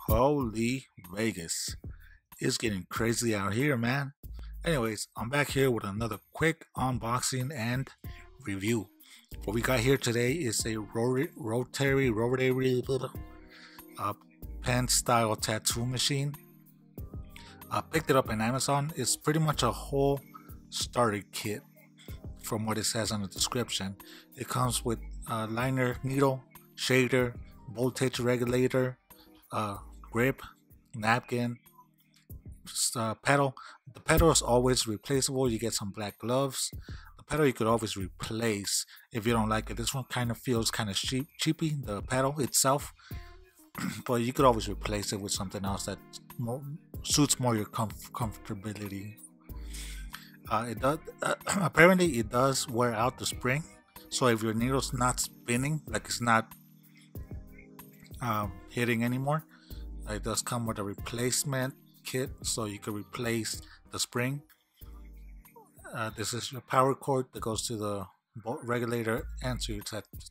Holy Vegas. It's getting crazy out here, man. Anyways, I'm back here with another quick unboxing and review. What we got here today is a Rotary pen style tattoo machine. I picked it up on Amazon. It's pretty much a whole starter kit from what it says on the description. It comes with a liner, needle, shader, voltage regulator, grip, napkin, pedal. The pedal is always replaceable. You get some black gloves. The pedal you could always replace if you don't like it. This one kind of feels kind of cheapy, the pedal itself, but you could always replace it with something else that suits more your comfortability. It does apparently it does wear out the spring, so if your needle's not spinning, like it's not hitting anymore, it does come with a replacement kit, so you can replace the spring. This is your power cord that goes to the regulator and to your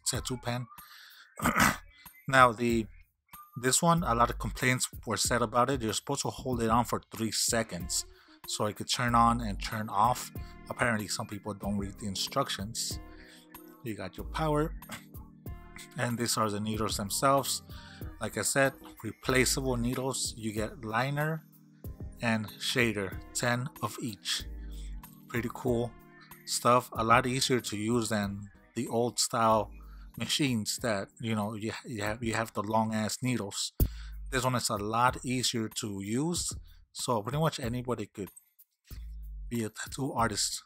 tattoo pen. Now this one, a lot of complaints were said about it. You're supposed to hold it on for 3 seconds so it could turn on and turn off. Apparently some people don't read the instructions. You got your power, and these are the needles themselves. Like I said, replaceable needles. You get liner and shader, 10 of each. Pretty cool stuff. A lot easier to use than the old style machines that you have the long ass needles. This one is a lot easier to use, so pretty much anybody could be a tattoo artist.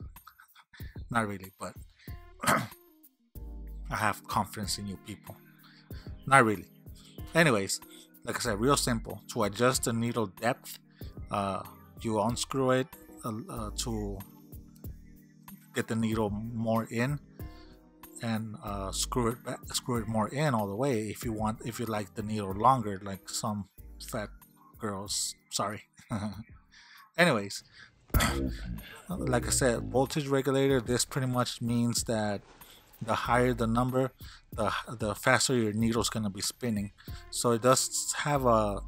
Not really, but I have confidence in you people. Not really. Anyways, like I said, real simple. To adjust the needle depth, you unscrew it to get the needle more in, and screw it more in all the way if you like the needle longer, like some fat girls. Sorry. Anyways, like I said, voltage regulator. This pretty much means that the higher the number, the faster your needle's gonna be spinning. So it does have a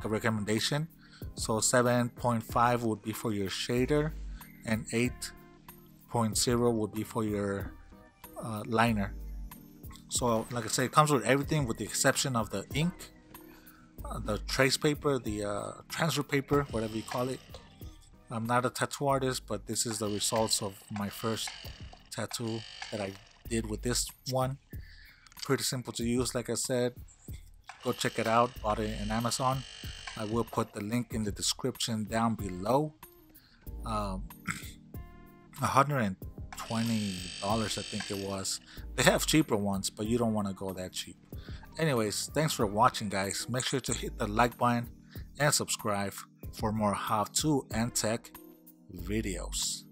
recommendation. So 7.5 would be for your shader, and 8.0 would be for your liner. So like I said, it comes with everything with the exception of the ink, the trace paper, the transfer paper, whatever you call it. I'm not a tattoo artist, but this is the results of my first tattoo that I did with this one. Pretty simple to use. Like I said, go check it out. Bought it in Amazon. I will put the link in the description down below. $120, I think it was. They have cheaper ones, but you don't want to go that cheap. Anyways, thanks for watching, guys. Make sure to hit the like button and subscribe for more how-to and tech videos.